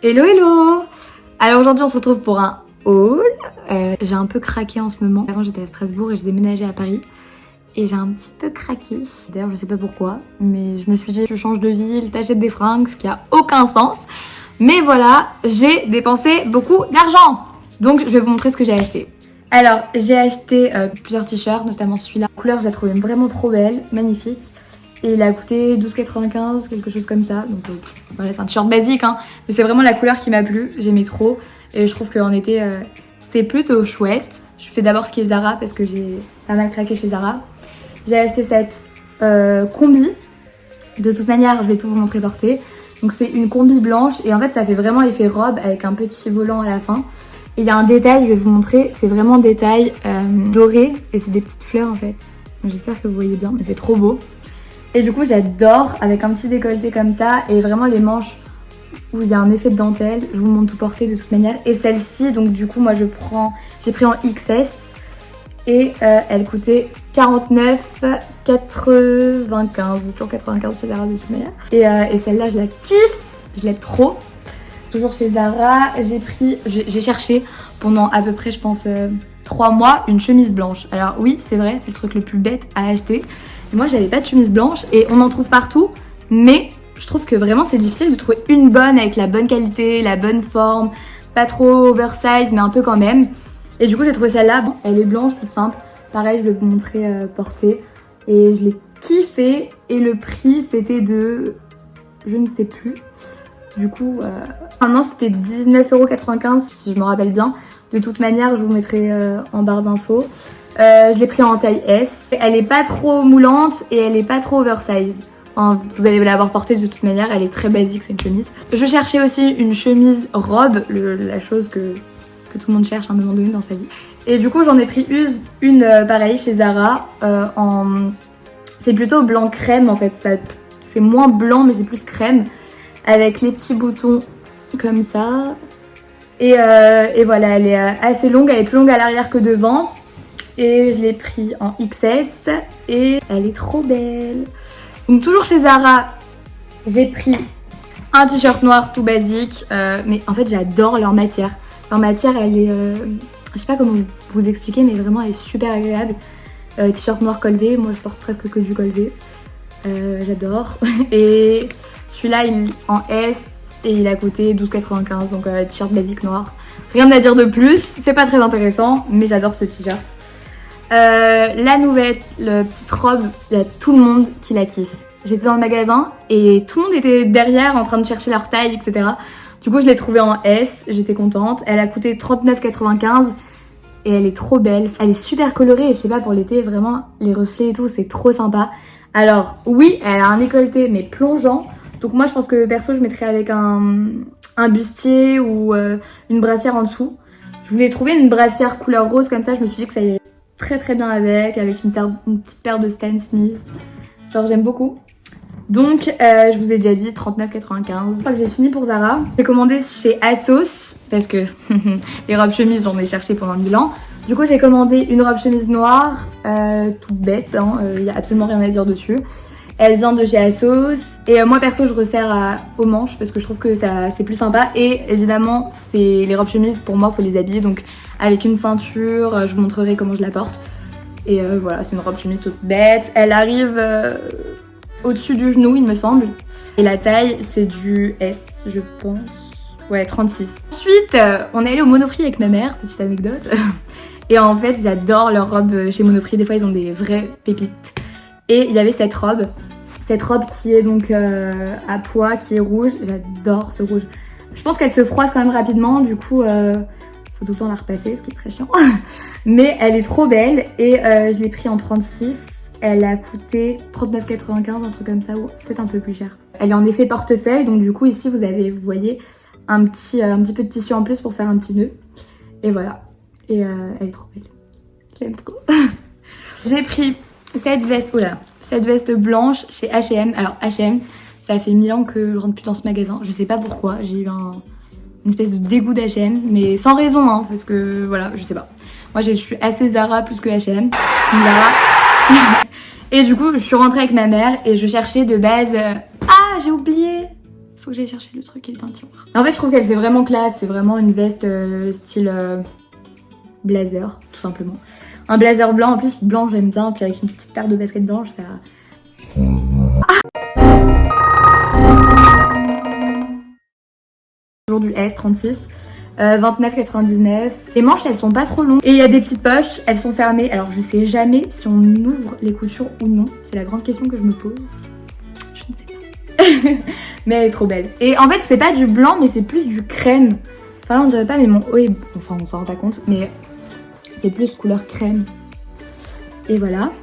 Hello hello. Alors aujourd'hui on se retrouve pour un haul. J'ai un peu craqué en ce moment. Avant j'étais à Strasbourg et j'ai déménagé à Paris. Et j'ai un petit peu craqué. D'ailleurs je sais pas pourquoi. Mais je me suis dit tu changes de ville, t'achètes des fringues, ce qui a aucun sens. Mais voilà, j'ai dépensé beaucoup d'argent. Donc je vais vous montrer ce que j'ai acheté. Alors j'ai acheté plusieurs t-shirts, notamment celui-là. La couleur je la trouvais vraiment trop belle, magnifique. Et il a coûté 12,95, quelque chose comme ça. Donc voilà, c'est un t-shirt basique, hein. Mais c'est vraiment la couleur qui m'a plu, j'aimais trop. Et je trouve qu'en été, c'est plutôt chouette. Je fais d'abord ce qui est Zara parce que j'ai pas mal craqué chez Zara. J'ai acheté cette combi. De toute manière, je vais tout vous montrer porter. Donc c'est une combi blanche et en fait ça fait vraiment effet robe avec un petit volant à la fin. Et il y a un détail, je vais vous montrer, c'est vraiment détail doré et c'est des petites fleurs en fait. J'espère que vous voyez bien, mais c'est trop beau. Et du coup j'adore avec un petit décolleté comme ça et vraiment les manches où il y a un effet de dentelle. Je vous montre tout porté de toute manière. Et celle-ci, donc du coup moi j'ai pris en XS et elle coûtait 49,95. Toujours 95 chez Zara de toute manière. Et celle-là je la kiffe, je l'aime trop. Toujours chez Zara, j'ai cherché pendant à peu près je pense 3 mois une chemise blanche. Alors oui c'est vrai, c'est le truc le plus bête à acheter. Et moi j'avais pas de chemise blanche et on en trouve partout, mais je trouve que vraiment c'est difficile de trouver une bonne avec la bonne qualité, la bonne forme, pas trop oversize mais un peu quand même. Et du coup j'ai trouvé celle-là, bon, elle est blanche toute simple, pareil je vais vous montrer portée et je l'ai kiffée et le prix c'était de, je ne sais plus, du coup normalement c'était 19,95€ si je me rappelle bien. De toute manière je vous mettrai en barre d'infos. Je l'ai pris en taille S. Elle est pas trop moulante et elle est pas trop oversize. Enfin, vous allez l'avoir portée de toute manière, elle est très basique, c'est une chemise. Je cherchais aussi une chemise robe, la chose que tout le monde cherche à un moment donné dans sa vie. Et du coup j'en ai pris une pareille chez Zara. C'est plutôt blanc crème en fait, c'est moins blanc mais c'est plus crème. Avec les petits boutons comme ça. Et voilà, elle est assez longue, elle est plus longue à l'arrière que devant. Et je l'ai pris en XS et elle est trop belle. Donc toujours chez Zara, j'ai pris un t-shirt noir tout basique. Mais en fait j'adore leur matière. Leur matière elle est, je sais pas comment vous expliquer mais vraiment elle est super agréable. T-shirt noir col V, moi je porte presque que du col V. J'adore. Et celui-là il est en S et il a coûté 12,95 donc t-shirt basique noir. Rien à dire de plus, c'est pas très intéressant mais j'adore ce t-shirt. La nouvelle petite robe, il y a tout le monde qui la kiffe. J'étais dans le magasin et tout le monde était derrière en train de chercher leur taille, etc. Du coup, je l'ai trouvée en S, j'étais contente. Elle a coûté 39,95 et elle est trop belle. Elle est super colorée et je sais pas, pour l'été, vraiment, les reflets et tout, c'est trop sympa. Alors, oui, elle a un décolleté mais plongeant. Donc moi, je pense que perso, je mettrais avec un bustier ou une brassière en dessous. Je voulais trouver une brassière couleur rose comme ça, je me suis dit que ça irait très très bien avec une petite paire de Stan Smith. Genre j'aime beaucoup. Donc je vous ai déjà dit 39,95. Je crois que j'ai fini pour Zara. J'ai commandé chez ASOS parce que les robes chemises j'en ai cherché pendant 1000 ans. Du coup j'ai commandé une robe chemise noire, toute bête, hein, y a absolument rien à dire dessus. Elle vient de chez ASOS et moi perso je resserre aux manches parce que je trouve que ça c'est plus sympa et évidemment c'est les robes chemises pour moi faut les habiller donc avec une ceinture, je vous montrerai comment je la porte. Et voilà, c'est une robe chemise toute bête. Elle arrive au-dessus du genou, il me semble. Et la taille, c'est du S, je pense. Ouais, 36. Ensuite, on est allé au Monoprix avec ma mère, petite anecdote. Et en fait, j'adore leurs robes chez Monoprix. Des fois, ils ont des vraies pépites. Et il y avait cette robe. Cette robe qui est donc à pois, qui est rouge. J'adore ce rouge. Je pense qu'elle se froisse quand même rapidement. Du coup... faut tout le temps la repasser, ce qui est très chiant. Mais elle est trop belle et je l'ai pris en 36. Elle a coûté 39,95, un truc comme ça, ou peut-être un peu plus cher. Elle est en effet portefeuille, donc du coup ici vous voyez, un petit peu de tissu en plus pour faire un petit nœud. Et voilà. Et elle est trop belle. Je l'aime trop. J'ai pris cette veste blanche chez H&M. Alors H&M, ça fait 1000 ans que je rentre plus dans ce magasin. Je sais pas pourquoi, j'ai eu une espèce de dégoût d'H&M, mais sans raison, hein, parce que voilà, je sais pas. Moi, je suis assez Zara plus que H&M. Team Zara. Et du coup, je suis rentrée avec ma mère et je cherchais de base... Ah, j'ai oublié. Faut que j'aille chercher le truc, il est dans le tiroir. En fait, je trouve qu'elle fait vraiment classe. C'est vraiment une veste style blazer, tout simplement. Un blazer blanc, en plus blanc j'aime bien, puis avec une petite paire de baskets blanches, ça... Toujours du S36, 29,99. Les manches elles sont pas trop longues et il y a des petites poches, elles sont fermées. Alors je sais jamais si on ouvre les coutures ou non, c'est la grande question que je me pose. Je ne sais pas. Mais elle est trop belle. Et en fait c'est pas du blanc mais c'est plus du crème. Enfin là on dirait pas mais mon haut est... Enfin on s'en rend pas compte mais c'est plus couleur crème. Et voilà.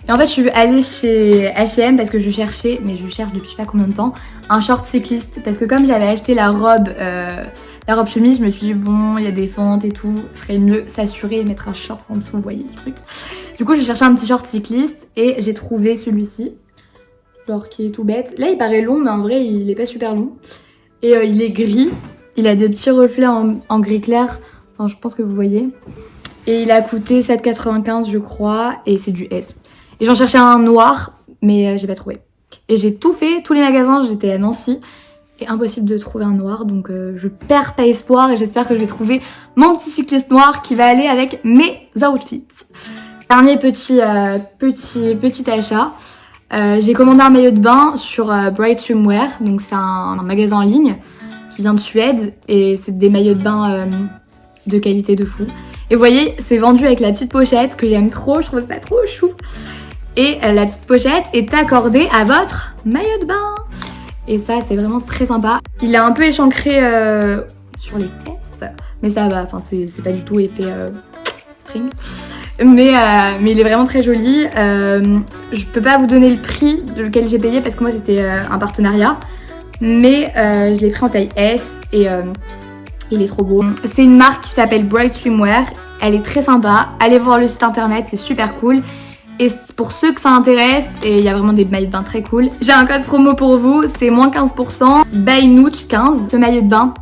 Et en fait je suis allée chez H&M parce que je cherchais, mais je cherche depuis je sais pas combien de temps, un short cycliste. Parce que comme j'avais acheté la robe chemise, je me suis dit bon il y a des fentes et tout, il ferait mieux s'assurer et mettre un short en dessous, vous voyez le truc. Du coup j'ai cherché un petit short cycliste et j'ai trouvé celui-ci. Genre qui est tout bête. Là il paraît long mais en vrai il est pas super long. Et il est gris, il a des petits reflets en gris clair, enfin je pense que vous voyez. Et il a coûté 7,95 je crois et c'est du S. Et j'en cherchais un noir, mais j'ai pas trouvé. Et j'ai tout fait, tous les magasins, j'étais à Nancy. Et impossible de trouver un noir, donc je perds pas espoir et j'espère que je vais trouver mon petit cycliste noir qui va aller avec mes outfits. Dernier petit achat. J'ai commandé un maillot de bain sur Bright Swimwear, donc c'est un magasin en ligne qui vient de Suède et c'est des maillots de bain de qualité de fou. Et vous voyez, c'est vendu avec la petite pochette que j'aime trop, je trouve ça trop chou. Et la petite pochette est accordée à votre maillot de bain. Et ça, c'est vraiment très sympa. Il est un peu échancré sur les fesses, mais ça va, enfin c'est pas du tout effet string. Mais il est vraiment très joli. Je peux pas vous donner le prix de lequel j'ai payé parce que moi c'était un partenariat. Mais je l'ai pris en taille S et il est trop beau. C'est une marque qui s'appelle Bright Swimwear. Elle est très sympa. Allez voir le site internet, c'est super cool. Et pour ceux que ça intéresse, et il y a vraiment des maillots de bain très cool, j'ai un code promo pour vous, c'est moins 15%, BYNOUCH15. Ce maillot de bain,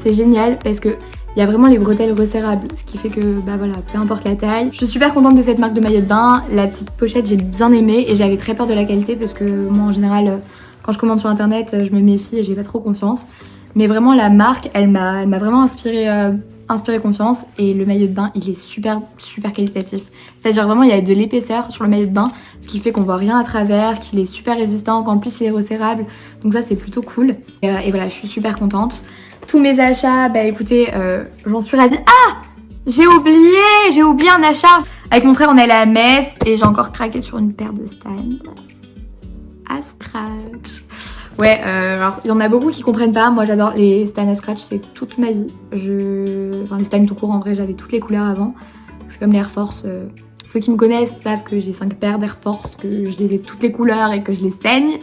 c'est génial parce que il y a vraiment les bretelles resserrables, ce qui fait que bah voilà, peu importe la taille. Je suis super contente de cette marque de maillot de bain. La petite pochette, j'ai bien aimé et j'avais très peur de la qualité parce que moi en général, quand je commande sur internet, je me méfie et j'ai pas trop confiance. Mais vraiment la marque, elle m'a vraiment inspiré confiance et le maillot de bain il est super qualitatif. C'est-à-dire vraiment il y a de l'épaisseur sur le maillot de bain, ce qui fait qu'on voit rien à travers, qu'il est super résistant, qu'en plus il est resserrable. Donc ça c'est plutôt cool. Et voilà, je suis super contente. Tous mes achats, bah écoutez, j'en suis ravie. Ah, j'ai oublié un achat. Avec mon frère on est allé à Metz et j'ai encore craqué sur une paire de Stan à scratch. Ouais, alors il y en a beaucoup qui comprennent pas. Moi j'adore les Stan à scratch, c'est toute ma vie. Enfin les Stan tout court en vrai, j'avais toutes les couleurs avant. C'est comme les Air Force. Ceux qui me connaissent savent que j'ai 5 paires d'Air Force, que je les ai toutes les couleurs et que je les saigne.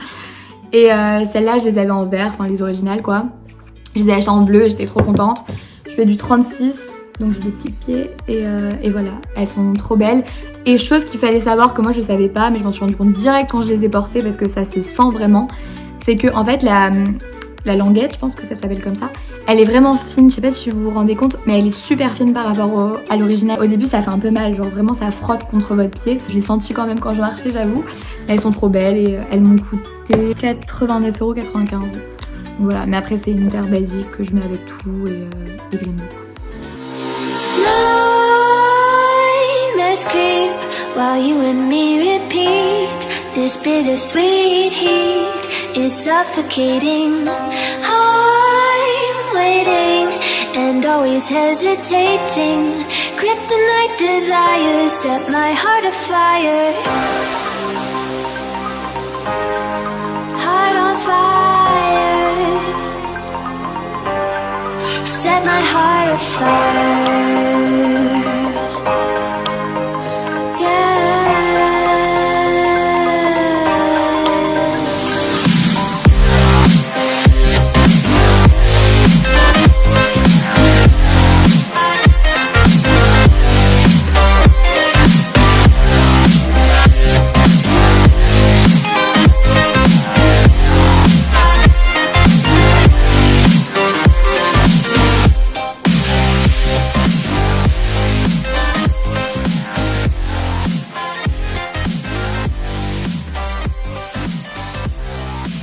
Et celles-là je les avais en vert, enfin les originales quoi. Je les ai achetées en bleu, j'étais trop contente. Je fais du 36, donc j'ai des petits pieds et voilà, elles sont trop belles. Et chose qu'il fallait savoir que moi je savais pas, mais je m'en suis rendu compte direct quand je les ai portées parce que ça se sent vraiment. C'est que en fait la languette, je pense que ça s'appelle comme ça, elle est vraiment fine, je sais pas si vous vous rendez compte, mais elle est super fine par rapport à l'original. Au début ça fait un peu mal, genre vraiment ça frotte contre votre pied. Je l'ai senti quand même quand je marchais, j'avoue. Mais elles sont trop belles et elles m'ont coûté 89,95 €. Voilà, mais après c'est une paire basique que je mets avec tout et je l'aime beaucoup. While you and me repeat, this bittersweet heat is suffocating. I'm waiting and always hesitating. Kryptonite desires set my heart afire. Heart on fire. Set my heart afire.